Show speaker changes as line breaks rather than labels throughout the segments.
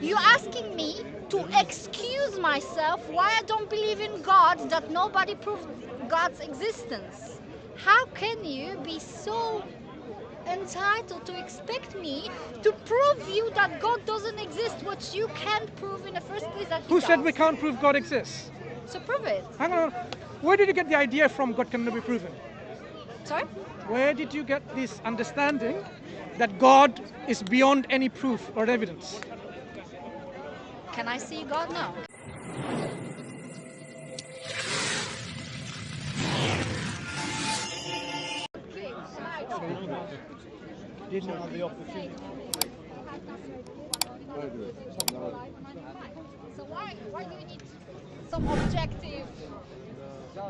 You're asking me to excuse myself why I don't believe in God, that nobody proved God's existence. How can you be so entitled to expect me to prove you that God doesn't exist, what you can't prove in the first place that He
Who
does?
said we can't prove God exists?
So prove it.
Hang on. Where did you get the idea from God cannot be proven?
Sorry?
Where did you get this understanding that God is beyond any proof or evidence?
Can I see God now?
Didn't have the opportunity.
So why do you need some objective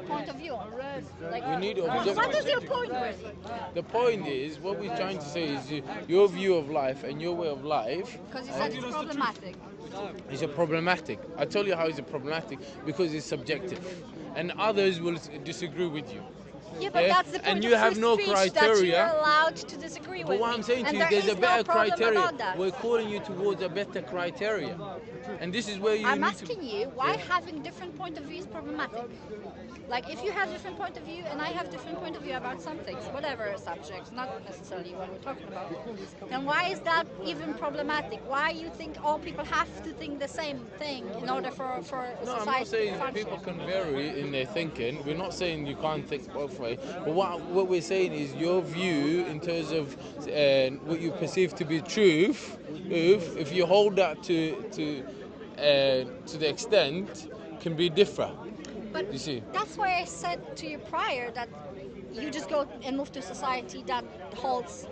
point of view on this? Like,
We need objective.
what is your point really?
The point is, what we're trying to say is your view of life and your way of life
Because you said it's problematic.
is a problematic. I tell you how it's a problematic because it's subjective, and others will disagree with you.
Yeah, but that's the point
And
of
you have
free
no
speech,
criteria.
that you're allowed to disagree with
But what
me.
I'm saying to
And
you, there's
there
a
is
better
no problem
criteria.
about that.
We're calling you towards a better criteria, and this is where you
I'm
need
asking you why having different point of view is problematic. Like if you have different point of view and I have different point of view about some things, whatever subjects, not necessarily what we're talking about, then why is that even problematic? Why you think all people have to think the same thing in order for society
No, I'm not saying
to function?
people can vary in their thinking. We're not saying you can't think both ways. But what we're saying is your view in terms of what you perceive to be truth. If you hold that to the extent, can be different.
But
You see.
that's why I said to you prior that you just go and move to a society that holds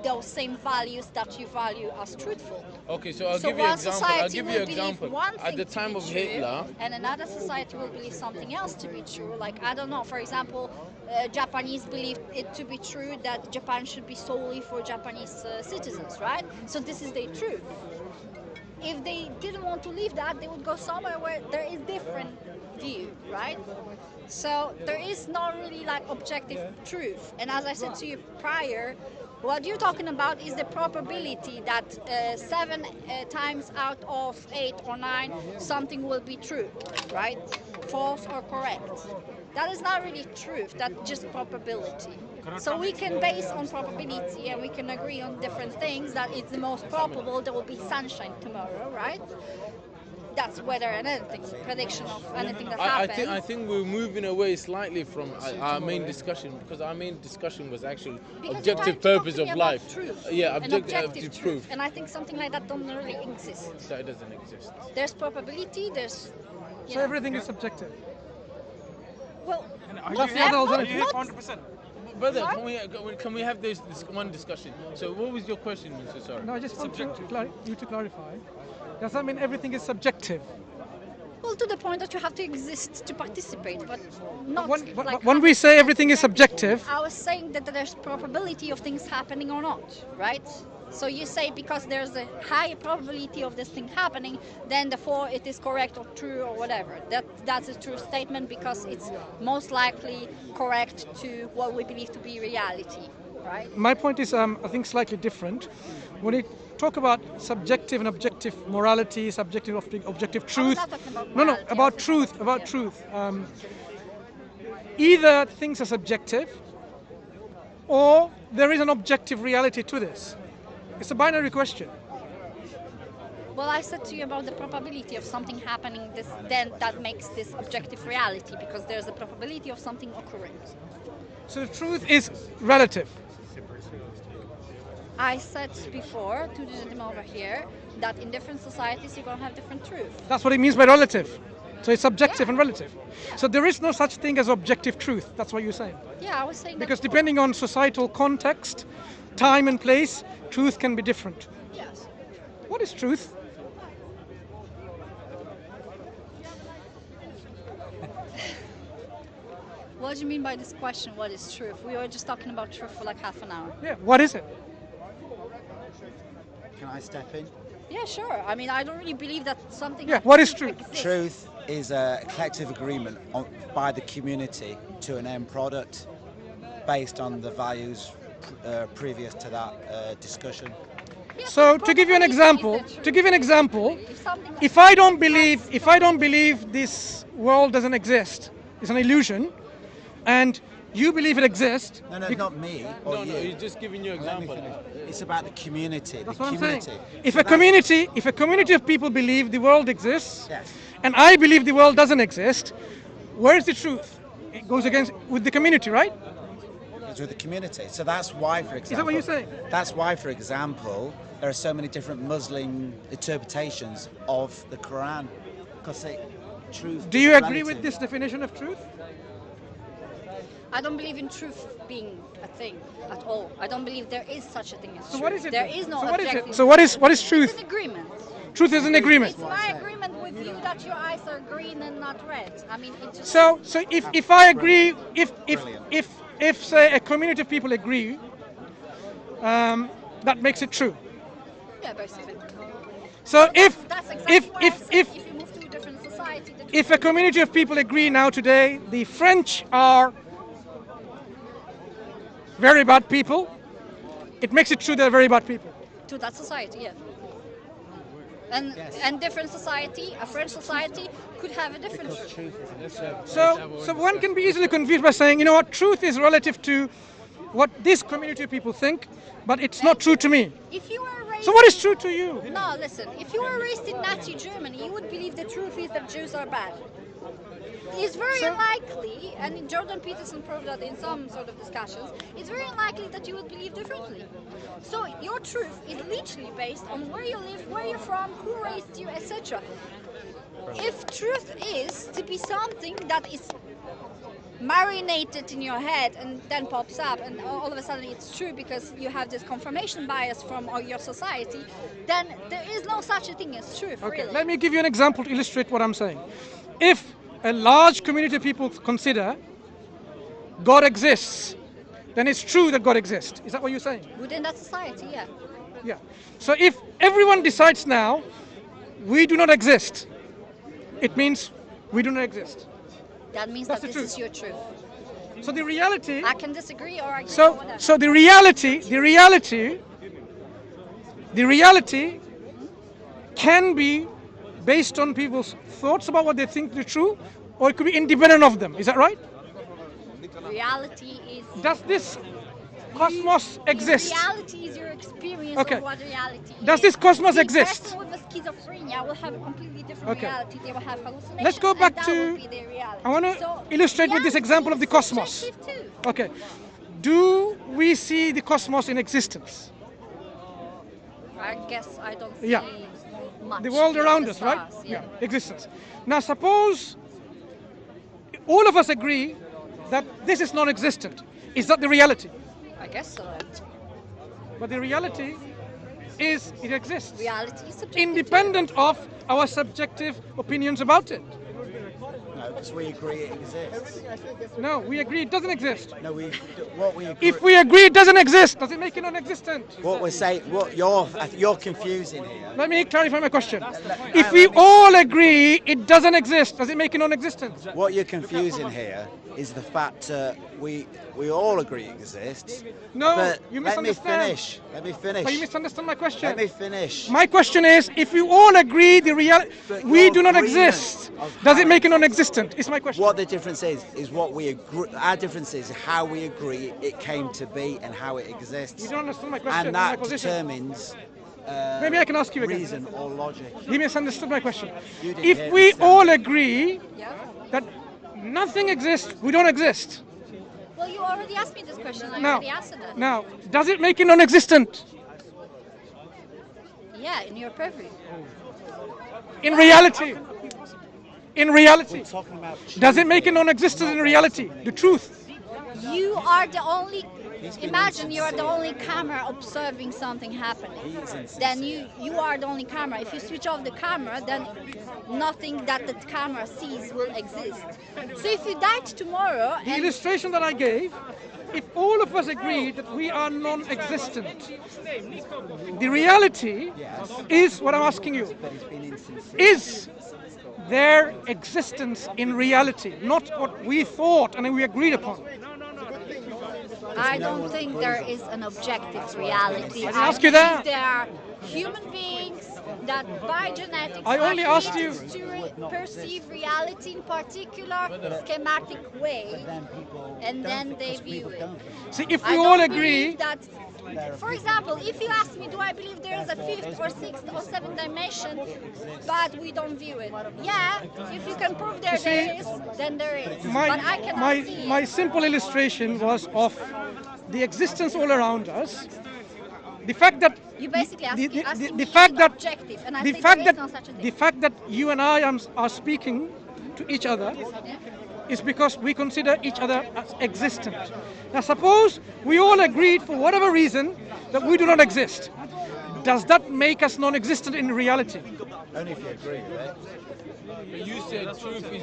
those same values that you value as truthful.
Okay, so I'll
So
give you an
one
example.
society
I'll give you
will
an
believe
example.
one
At
thing
the
to
time
be
of
true,
Hitler,
and another society will believe something else to be true. Like, I don't know, for example, Japanese believe it to be true that Japan should be solely for Japanese citizens, right? So this is their truth. If they didn't want to leave that, they would go somewhere where there is different view, right? So there is not really like objective truth. And as I said to you prior, what you're talking about is the probability that 7 times out of 8 or 9 something will be true, right? False or correct. That is not really truth, that's just probability. So we can base on probability and we can agree on different things that it's the most probable there will be sunshine tomorrow, right? That's whether anything, prediction of anything that happens.
I think we're moving away slightly from our main discussion because our main discussion was actually
Because
objective
you're trying to
purpose
talk to
of
me about
life.
Truth,
Yeah,
and objective truth. And I think something like that doesn't really exist.
That doesn't exist.
There's probability, there's...
So everything is subjective.
Well,
That's the other alternative.
100%.
Brother, can we have this one discussion? So what was your question, Mr. Sorry?
No, I just want you to clarify. Does that mean everything is subjective?
well, to the point that you have to exist to participate, but not like...
When we say everything is subjective,
I was saying that there's probability of things happening or not, right? So you say because there's a high probability of this thing happening, then therefore it is correct or true or whatever. That's a true statement because it's most likely correct to what we believe to be reality, right?
my point is, I think, slightly different. When we talk about subjective and objective morality, objective truth.
not talking about
No,
morality, I
about
was
truth.
talking
About
about-
truth. Either things are subjective, or there is an objective reality to this. It's a binary question.
Well, I said to you about the probability of something happening, then that makes this objective reality because there's a probability of something occurring.
So the truth is relative.
I said before to the gentleman over here that in different societies you're going to have different truth.
That's what it means by relative. So it's subjective and relative. So there is no such thing as objective truth. That's what you're saying.
Yeah, I was saying
Because
that.
depending on societal context, time and place, truth can be different.
Yes.
What is truth?
What do you mean by this question? What is truth? We were just talking about truth for like half an hour.
Yeah, what is it?
Can I step in?
Yeah, sure. I mean, I don't really believe that something.
Yeah, what is truth?
exists.
Truth is a collective agreement by the community to an end product based on the values previous to that discussion.
Yes,
So
the
to give you an
probability is
example,
the truth.
to give you an example,
If something that
if I don't believe this world doesn't exist, it's an illusion, and you believe it exists.
No, no, not me or
No,
you.
no, he's just giving you an
Let me
example.
finish. It's about the community.
That's
the
what I'm saying.
community.
If
So
a
that's-
community of people believe the world exists,
Yes.
and I believe the world doesn't exist, where is the truth? It goes against with the community, right?
It's with the community. So that's why, for example.
that what you're saying?
That's why, for example, there are so many different Muslim interpretations of the Quran, because truth.
Do you
is
agree with
relative.
this definition of truth?
I don't believe in truth being a thing at all. I don't believe there is such a thing as
So
truth.
what is it?
There
then?
is no
So what is
objective.
it? So what is
It's
truth?
an agreement.
Truth is an agreement.
It's my agreement with you that your eyes are green and not red. I mean, it just.
So if I agree,
Brilliant.
if say a community of people agree, that makes it true.
Yeah, basically.
So
That's exactly what I said.
if
you move to a different society, the
if a community of people agree now today, the French are very bad people, it makes it true they're very bad people.
to that society, yeah. And
Yes.
and different society, a French society could have a different
Because
truth.
truth is an
So one can be easily confused by saying, you know what, truth is relative to what this community of people think, but it's not true to me.
If you were raised
So what is true to you?
No, listen. If you were raised in Nazi Germany, you would believe the truth is that Jews are bad. It's very unlikely, and Jordan Peterson proved that in some sort of discussions, it's very unlikely that you would believe differently. So your truth is literally based on where you live, where you're from, who raised you, etc. If truth is to be something that is marinated in your head and then pops up and all of a sudden it's true because you have this confirmation bias from your society, then there is no such a thing as truth,
Okay,
really.
let me give you an example to illustrate what I'm saying. If a large community of people consider God exists, then it's true that God exists. Is that what you're saying?
Within that society, yeah.
Yeah. So if everyone decides now, we do not exist, it means we do not exist.
That means
That's
that
the
this
truth.
is your truth.
So the reality,
I can disagree or agree or
so
whatever.
so the reality can be based on people's thoughts about what they think is true, or it could be independent of them. Is that right?
Reality is...
Does this cosmos exist?
Reality is your experience
Okay.
of what reality is.
Does this cosmos
The
exist?
person with the schizophrenia will have a completely different
Okay.
reality. They will have hallucinations.
Let's go back
and that
to-
will be their reality.
I wanna
So
illustrate with this
reality
example of
is
the cosmos.
subjective too.
Okay. Do we see the cosmos in existence?
I guess I don't see
Yeah.
much.
The world
beyond
around
the
us, right?
stars, yeah.
Existence. Now suppose all of us agree that this is non-existent. Is that the reality?
I guess so.
But the reality is it exists.
Reality is subjective.
Independent of our subjective opinions about it.
No, because we agree it exists.
No, we agree it doesn't exist.
No, what we agree.
If we agree it doesn't exist, does it make it non-existent?
What we're saying, what you're confusing here.
Let me clarify my question. If we all agree it doesn't exist, does it make it non-existent?
What you're confusing here is the fact that we all agree it exists.
No,
but
you
let me
misunderstand.
finish. Let me finish.
But you misunderstand my question.
Let me finish.
My question is, if we all agree the reality,
But
we
your
do not
agreement
exist,
of
does
how
it make it
it
non-existent? Is my question.
What the difference is what we agree. Our difference is how we agree it came to be and how it exists.
You don't understand my question,
And
my
that
position.
determines
Maybe I can ask you again.
reason or logic.
He misunderstood my question.
You didn't
If
hear
we
me,
all
Sam.
agree
Yeah.
that nothing exists, we don't exist.
Well, you already asked me this question. I
Now,
already answered it.
now, does it make it non-existent?
Yeah, in your purview.
In reality? In reality?
We're talking about
Does it make it non-existent in reality? The truth?
You are the only.
He's been
Imagine you are the
insincere.
only camera observing something happening.
He's insincere.
Then you are the only camera. If you switch off the camera, then nothing that the camera sees will exist. So if you died tomorrow
The
and
illustration that I gave, if all of us agree that we are non-existent, the reality is what I'm asking you.
But he's been insincere.
Is their existence in reality, not what we thought and we agreed upon?
I don't think there is an objective reality.
I ask you that.
There are human beings that by genetics
I only
are
asked you-
created to perceive reality in particular schematic way, and then they view it.
See, if
I
we
don't
all
believe
agree,
that. For example, if you ask me, do I believe there is a fifth or sixth or seventh dimension, but we don't view it? Yeah, if you can prove there is, then there is. But I cannot see it.
my simple illustration was of the existence all around us. The fact that
You basically asking me
the fact
is
that
objective, and I
the
say
fact
there is
that
no such a thing.
the fact that you and I are speaking to each other
Yeah.
is because we consider each other as existent. Now suppose we all agreed for whatever reason that we do not exist. Does that make us non-existent in reality?
Only if you agree, right?
But you said truth is.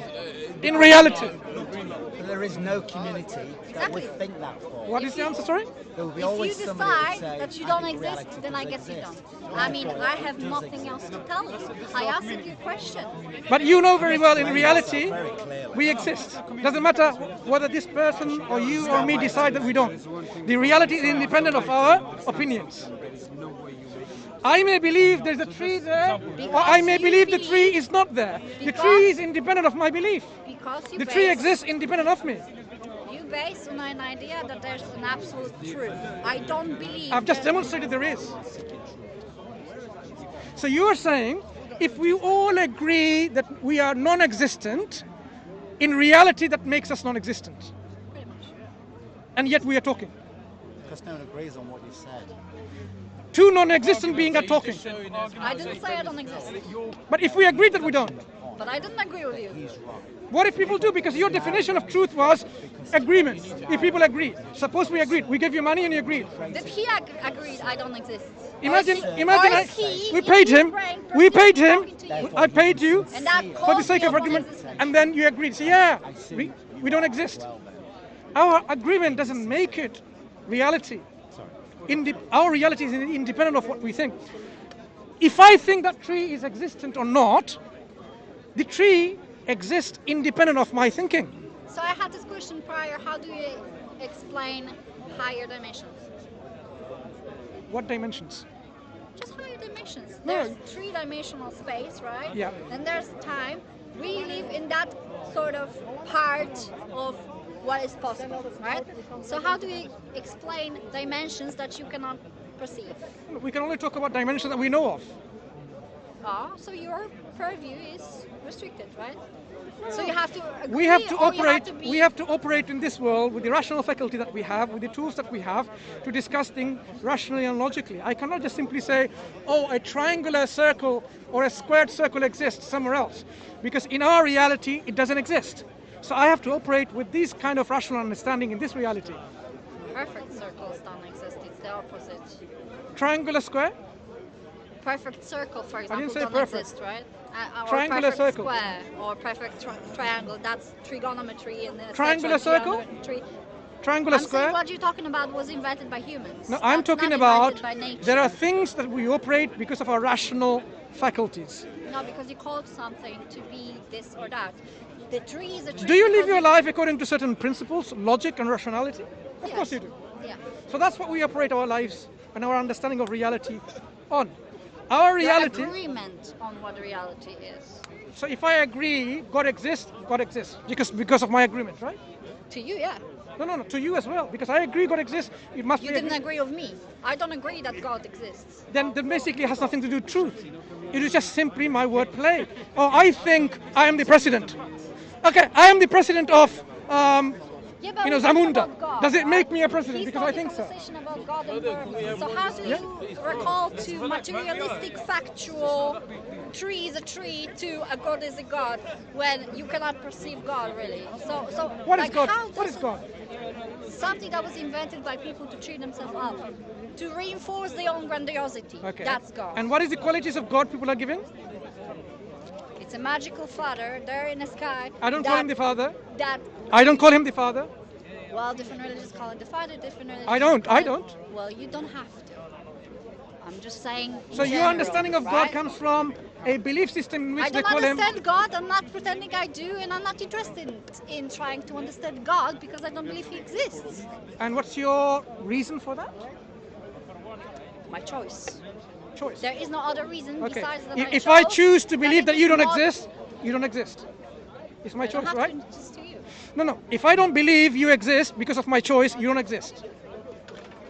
In reality.
But there is no community that would
Exactly.
think that for.
What is the answer, sorry?
There will be
If you
always somebody that
decide
would say,
that you
"I
don't
think
exist,
reality
then I
does
guess you
exist."
don't. I mean, I have nothing else to tell you. I asked you a question.
But you know very well in
Explain
reality
yourself very clearly.
we exist. Doesn't matter whether this person or you or me decide that we don't. The reality is independent of our opinions. I may believe there's a tree there, or I may believe the tree is not there. The tree is independent of my belief.
Because you
The tree
base-
exists independent of me.
You base on an idea that there's an absolute truth. I don't believe.
I've just
that-
demonstrated there is. So you are saying if we all agree that we are non-existent, in reality that makes us non-existent.
Pretty much.
And yet we are talking.
Because no one agrees on what you said.
Two non-existent beings are talking.
I didn't say I don't exist,
But if we agree that we don't,
but I didn't agree with you.
what if people do? Because your definition of truth was agreement. If people agree. Suppose we agreed. We gave you money and you agreed.
Did he agreed I don't exist?
Imagine,
Or is he-
imagine
or
I,
is he
we
in
paid
his
him,
brain
we paid him,
talking to you?
I paid you
And that
for the
calls
sake
me
of
a
argument,
non-existent.
and then you agreed. So yeah, we don't exist. Our agreement doesn't make it reality. Our reality is independent of what we think. If I think that tree is existent or not, the tree exists independent of my thinking.
So I had this question prior. How do you explain higher dimensions?
What dimensions?
Just higher dimensions.
No.
There's three-dimensional space, right?
Yeah.
And there's time. We live in that sort of part of what is possible, right? So how do we explain dimensions that you cannot perceive?
We can only talk about dimensions that we know of.
So your purview is restricted, right? So you have to agree,
We have to
or you
operate.
to be-
We have to operate in this world with the rational faculty that we have, with the tools that we have, to discuss things rationally and logically. I cannot just simply say, "Oh, a triangular circle or a squared circle exists somewhere else," because in our reality it doesn't exist. So I have to operate with this kind of rational understanding in this reality.
Perfect circles don't exist. It's the opposite.
Triangular square,
Perfect circle, for example,
didn't say
don't
perfect.
exist, right? Or
Triangular
perfect
circle.
square or perfect triangle. That's trigonometry and
Triangular circle? triangular
I'm saying
square.
what you're talking about was invented by humans.
No, I'm
That's
talking
not
about
invented by nature.
there are things that we operate because of our rational faculties.
No, because you called something to be this or that. The tree is a tree.
Do you live
because
your life according to certain principles, logic and rationality? Of
Yes.
course you do.
Yeah.
So that's what we operate our lives and our understanding of reality on. Our reality.
The agreement on what reality is.
So if I agree God exists because of my agreement, right?
To you, yeah.
No. To you as well, because I agree God exists. It must
You
be.
didn't agree with me. I don't agree that God exists.
Then basically it has nothing to do with truth. It is just simply my word play. Oh, I think I am the president. Okay, I am the president of.
Yeah, but
You know,
we're talking
Zamunda.
about God,
Does it make
right?
me a president?
He's
Because I
talking
think so.
conversation about God and purpose. So how do you recall to materialistic, factual, tree is a tree to a God is a God when you cannot perceive God really? So
What is
like,
God?
how
What is
does
God?
Something that was invented by people to treat themselves up, to reinforce their own grandiosity.
Okay.
That's God.
And what is the qualities of God people are giving?
It's a magical father there in the sky.
I don't call him the Father.
That
I don't call him the Father.
well, different religions call it the father, different religions.
I don't.
call
I
it-
don't.
Well, you don't have to. I'm just saying. in
So your
general,
understanding of God
right?
comes from a belief system in which
I
they
don't
call him.
understand God. I'm not pretending I do, and I'm not interested in trying to understand God because I don't believe He exists.
And what's your reason for that?
My choice.
Choice.
There is no other reason
Okay.
besides that
If I
chose
choose to believe
it
that you
is
don't
not-
exist, you don't exist. It's my
I don't
choice,
have
right?
to exist to you.
No. If I don't believe you exist because of my choice, you don't exist.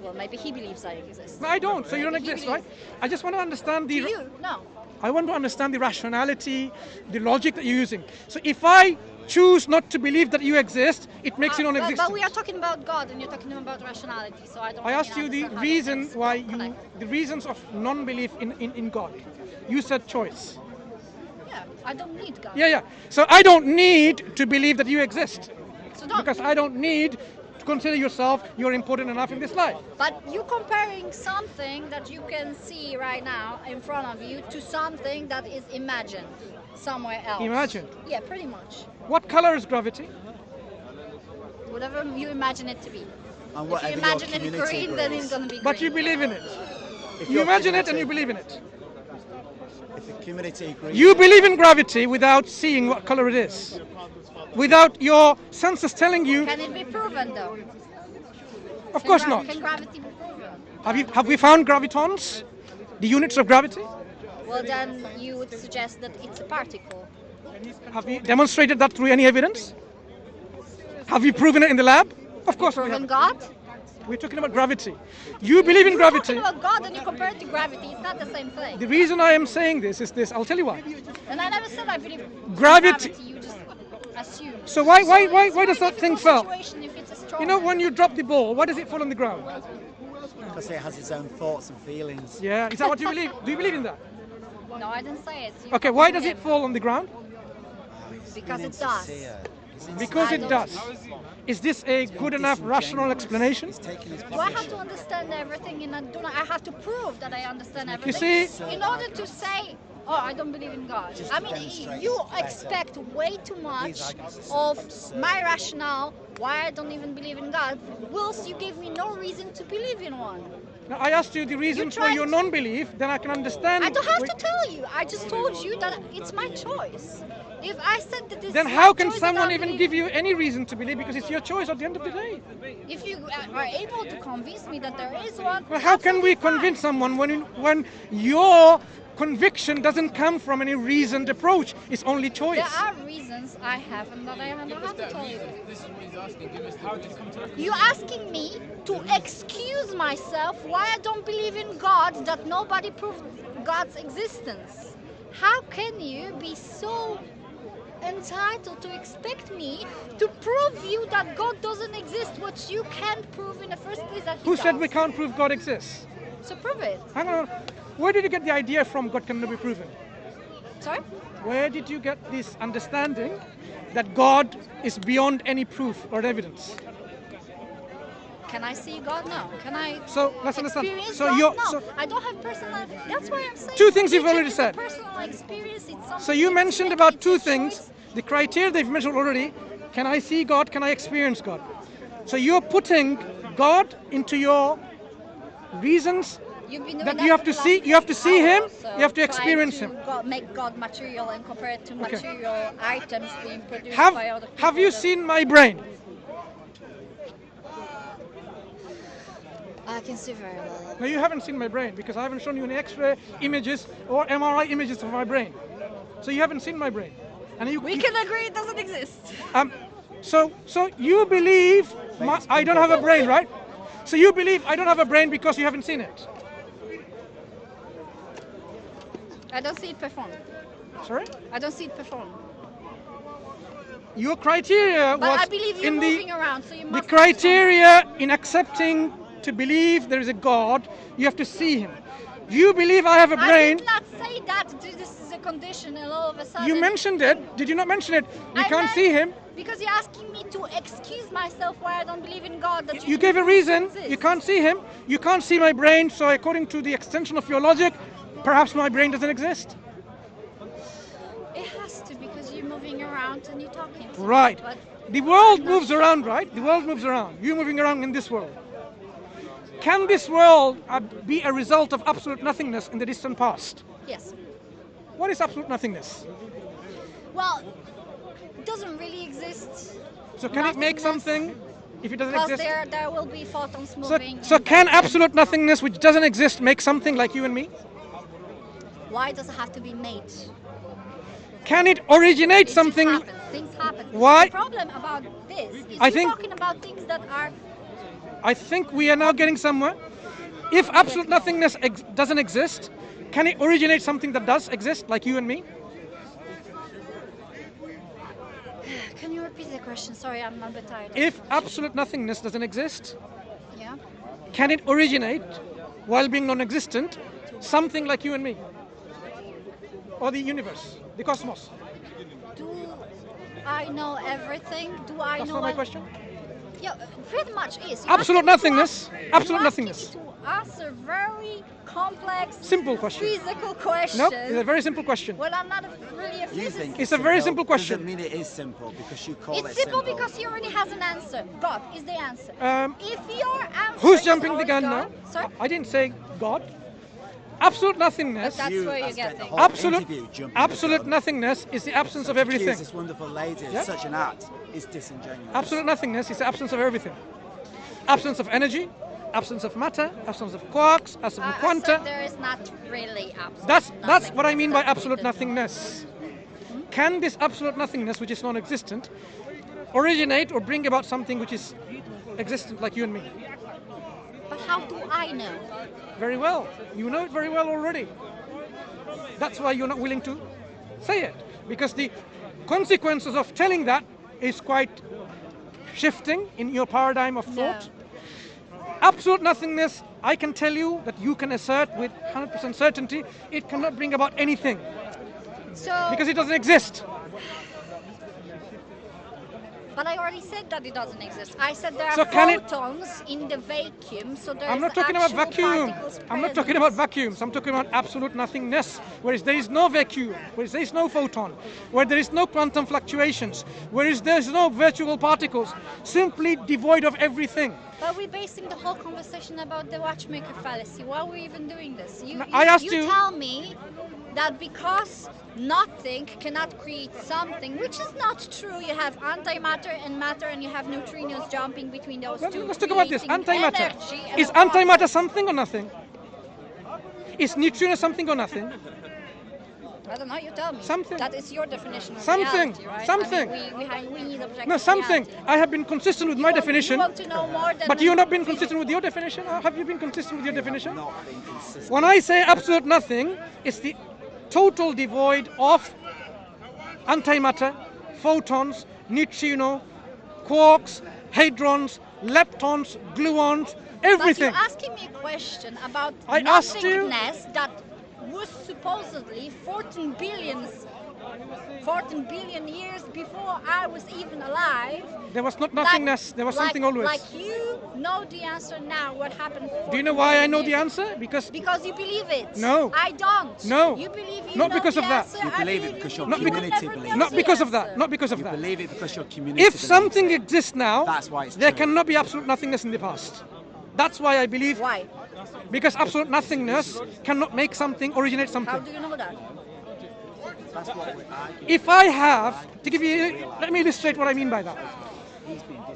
Well, maybe he believes I exist.
No, I don't, so you don't
Maybe he
exist, right?
believes-
I just want to understand
To
the.
you, no.
I want to understand the rationality, the logic that you're using. So if I choose not to believe that you exist, it makes you non-existent.
But we are talking about God, and you're talking about rationality. So I don't.
I
really
asked you the
understand how
reason
things
why
connect.
the reasons of non-belief in God. You said choice.
Yeah, I don't need God.
Yeah. So I don't need to believe that you exist
So don't.
because I don't need to consider yourself you're important enough in this life.
But you're comparing something that you can see right now in front of you to something that is imagined somewhere else.
Imagined?
Yeah, pretty much.
What color is gravity?
Whatever you imagine it to be.
And
If
whatever
you
your
imagine it
community
green, then
agrees.
it's gonna be
But
green.
you believe in it.
If
You
your
imagine it and
community-
you believe in it.
If the community agrees.
You believe in gravity without seeing what color it is. Without your senses telling you,
Can it be proven though?
of
Can
course
gra-
not.
Can gravity be proven?
Have we found gravitons? The units of gravity?
Well, then you would suggest that it's a particle.
Have you demonstrated that through any evidence? Have you proven it in the lab? Of course we
Proven
have.
God?
We're talking about gravity. You believe in
You're
gravity.
talking about God and you compare it to gravity. It's not the same thing.
The reason I am saying this is this. I'll tell you why.
And I never said I believe in
Gravity-
You just assume.
So why
it's
does
very
that thing
difficult
fall?
situation if it's a straw
You know,
man.
when you drop the ball, why does it fall on the ground?
Because it has its own thoughts and feelings.
Yeah, is that what you believe? Do you believe in that?
No, I didn't say it. You
Okay, why
copied
does it
him.
fall on the ground?
Because
Being
it does.
sincere. He's
Because
I
it
don't-
does. Is this a good enough rational explanation?
He's taking his
Do I have to
position.
understand everything and I have to prove that I understand everything?
see-
in order to say, oh, I don't believe in God.
Just
I
to
mean,
demonstrate
you
better.
expect way too much
These arguments
of
are so absurd.
my rationale why I don't even believe in God, whilst you gave me no reason to believe in one.
Now, I asked you the reason for
trying
your
to-
non-belief, then I can understand.
I don't have
wait-
to tell you. I just told you that it's my choice. If I said that this
Then
is
how
my
can
choice, then
someone
I
even
believe-
give you any reason to believe? Because it's your choice at the end of the day.
If you are able to convince me that there is one,
Well, how can we
absolutely fine.
convince someone when your conviction doesn't come from any reasoned approach? It's only choice.
There are reasons I have and that I don't have to tell you.
This is what he's asking. Give us the
You're asking me to excuse myself why I don't believe in God, that nobody proved God's existence. How can you be so entitled to expect me to prove you that God doesn't exist, what you can't prove in the first place that He
Who said
does?
we can't prove God exists?
So prove it.
Hang on. Where did you get the idea from God cannot be proven?
Sorry?
Where did you get this understanding that God is beyond any proof or evidence?
Can I see God? No. Can I
So, let's understand.
experience
So
God?
you're-
No.
so-
I don't have personal. That's why I'm saying.
Two things you've
religion
already
is a
said.
Personal experience. It's something
So you
that's
mentioned
it's
about
a
two
choice.
things. The criteria they've mentioned already. Can I see God? Can I experience God? So you're putting God into your reasons
You've been doing
that
that
you have
for
to
the
see.
last
You have to see Him.
hour, so
You have to
trying
experience
to
Him.
make God material and compare it to
Okay.
material items being produced
Have
by other people.
Have you
that-
seen my brain?
I can see very well.
No, you haven't seen my brain because I haven't shown you any X-ray images or MRI images of my brain. So you haven't seen my brain. And
We can agree it doesn't exist.
So you believe I don't have a brain, right? So you believe I don't have a brain because you haven't seen it.
I don't see it perform.
Sorry?
I don't see it perform.
Your criteria
But
was
I believe you're
in
moving around, so you
the
must.
criteria in accepting to believe there is a God, you have to see Him. You believe I have a
I
brain.
did not say that this is a condition, and all of a sudden.
You mentioned it. Did you not mention it? You
I
can't
meant-
see Him.
Because you're asking me to excuse myself why I don't believe in God. That
You gave a reason.
exist.
You can't see Him. You can't see my brain. So according to the extension of your logic, perhaps my brain doesn't exist.
It has to because you're moving around and you're talking. To me,
Right.
but
The world moves around, right? The world moves around. You're moving around in this world. Can this world be a result of absolute nothingness in the distant past?
yes.
What is absolute nothingness?
Well, it doesn't really exist.
So can it make
Nothingness.
something if it doesn't
Because
exist?
there will be photons
So,
moving.
so
and
can
then-
absolute nothingness, which doesn't exist, make something like you and me?
Why does it have to be made?
Can it originate
It
something?
just happens. Things happen.
Why?
The problem about this is
I
you're
think-
talking about things that are.
I think we are now getting somewhere. If absolute nothingness doesn't exist, can it originate something that does exist, like you and me?
Can you repeat the question? Sorry, I'm a bit tired.
If absolute nothingness doesn't exist,
Yeah.
can it originate, while being non-existent, something like you and me? Or the universe, the cosmos?
Do I know everything? Do I
That's
know?
not my question.
Yeah, pretty much is.
Absolute nothingness. Absolute nothingness.
To answer very complex,
Simple question.
physical questions.
No, it's a very simple question.
Well, I'm not really a
You
physicist.
think
It's a very simple
Doesn't
question.
mean it is simple because you call
It's
it
simple because he already has an answer. God is the answer. If your answer
Who's
is
jumping the gun
God,
now?
Sorry?
I didn't say God. Absolute nothingness.
That's where you
have
get
spent the
things.
whole
Absolute,
interview jumping the
absolute
gun.
nothingness is the absence of
To accuse
everything.
this wonderful lady of
Yeah.
such an act is disingenuous.
Absolute nothingness is the absence of everything. Absence of energy, absence of matter, absence of quarks, absence of
I
quanta.
said there is not really absolute
That's what I mean by
nothingness.
absolute nothingness. Can this absolute nothingness, which is non-existent, originate or bring about something which is existent, like you and me?
But how do I know?
Very well. You know it very well already. That's why you're not willing to say it. Because the consequences of telling that is quite shifting in your paradigm of thought. Absolute nothingness, I can tell you that you can assert with 100% certainty, it cannot bring about anything
So,
because it doesn't exist.
but I already said that it doesn't exist. I said there are
So can it-
photons in the vacuum, so there's
I'm not talking about
actual
vacuum.
particles
I'm not talking about
present.
vacuums. I'm talking about absolute nothingness, whereas there is no vacuum, whereas there is no photon, where there is no quantum fluctuations, whereas there is no virtual particles, simply devoid of everything.
But we're basing the whole conversation about the watchmaker fallacy. Why are we even doing this?
I asked you-
You tell me that because nothing cannot create something, which is not true. You have antimatter and matter, and you have neutrinos jumping between those two.
Let's talk about this.
creating
Antimatter.
energy and
Is
a
antimatter
process.
something or nothing? Is neutrino something or nothing?
I don't know. You tell me.
Something.
That is your definition of
Something.
reality, right?
Something.
I mean, we need objective
No, something.
reality.
I have been consistent with my definition,
You want to know more than
but you've not been
physics.
consistent with your definition. Or have you been consistent with your definition?
Not being consistent.
When I say absolute nothing, it's the total devoid of antimatter, photons, neutrino, quarks, hadrons, leptons, gluons, everything.
But you're asking me a question about
I asked you-
nothingness that was supposedly 14 billion years before I was even alive.
There was not nothingness, there was something always.
Like you know the answer now, what happened 14
Do you know why I
billion
know the
years?
answer? Because
Because you believe it.
No.
I don't.
No.
You believe you
Not
know
because
the
of that.
answer,
You
I
believe it
believe
because
you
your
will
community
never
believes
know
it.
not
the
because of that.
answer.
Not because of
You
that.
believe it because your community
If
believes
something
it.
exists now,
That's why it's
there
true.
cannot be absolute nothingness in the past. That's why I believe,
Why?
because absolute nothingness cannot make something originate
How
something.
do you know that?
That's what we're arguing.
If I have, to give you, let me illustrate what I mean by that.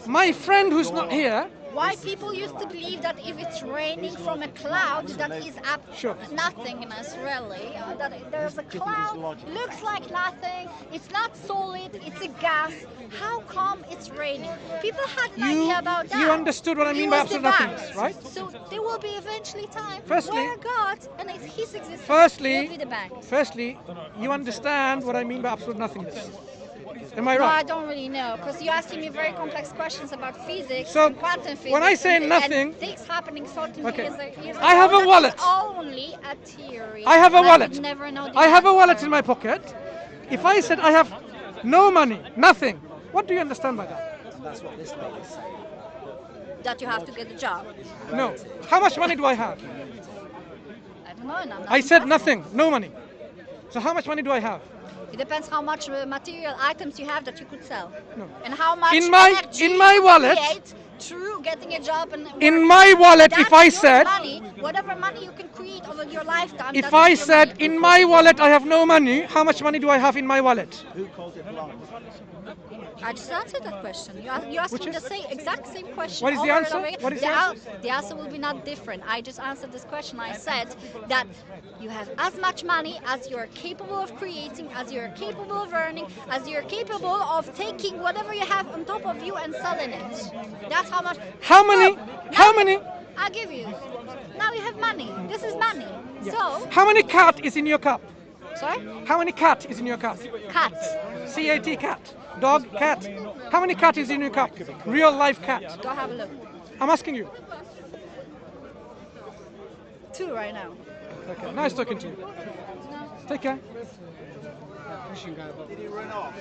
My friend who's not here,
Why people used to believe that if it's raining from a cloud, that is
Sure.
nothingness really. That there's a cloud, looks like nothing, it's not solid, it's a gas. How come it's raining? People had an
You-
idea about that.
you understood what I
It
mean by
was the
absolute
banks.
nothingness, right?
So there will be eventually time
Firstly-
where God and His existence
Firstly-
will be the banks.
firstly, you understand what I mean by absolute nothingness. Am I
No, I
right?
don't really know, because you're asking me very complex questions about physics
So,
and quantum physics.
when I say
and
nothing-
things happening 14
Okay.
years ago,
I have a
that is
wallet.
only a theory.
I have a
and
wallet.
would never know the
I have a wallet
answer.
in my pocket. If I said I have no money, nothing, what do you understand by that?
And that's what this lady's saying.
That you have to get a job.
No. How much money do I have?
I don't know. And I'm not
I said
impressed.
nothing, no money. So how much money do I have?
It depends how much material items you have that you could sell.
No.
And how much
In my
energy
wallet,
create true, getting a job and
In my wallet, if I said,
money, whatever money you can create over your lifetime.
if
that's
I
your
said,
money.
in my wallet I have no money, how much money do I have in my wallet?
I just answered that question. You asked
Which
me the
is?
exact same question.
What is the
over and
answer?
over again.
What is the answer?
The answer will be not different. I just answered this question. I said that you have as much money as you're capable of creating, as you're capable of earning, as you're capable of taking whatever you have on top of you and selling it. That's how much.
How many?
Oh,
How
now-
many?
I'll give you. Now you have money. This is money. So,
How many cat is in your cup?
sorry?
How many cat is in your cup?
Cut.
C-A-T, cat. Dog, cat. How many cat is in your cup? Real life cat.
Go have a look.
I'm asking you.
2 right now.
Okay, nice talking to you. Take care.
Did he run off?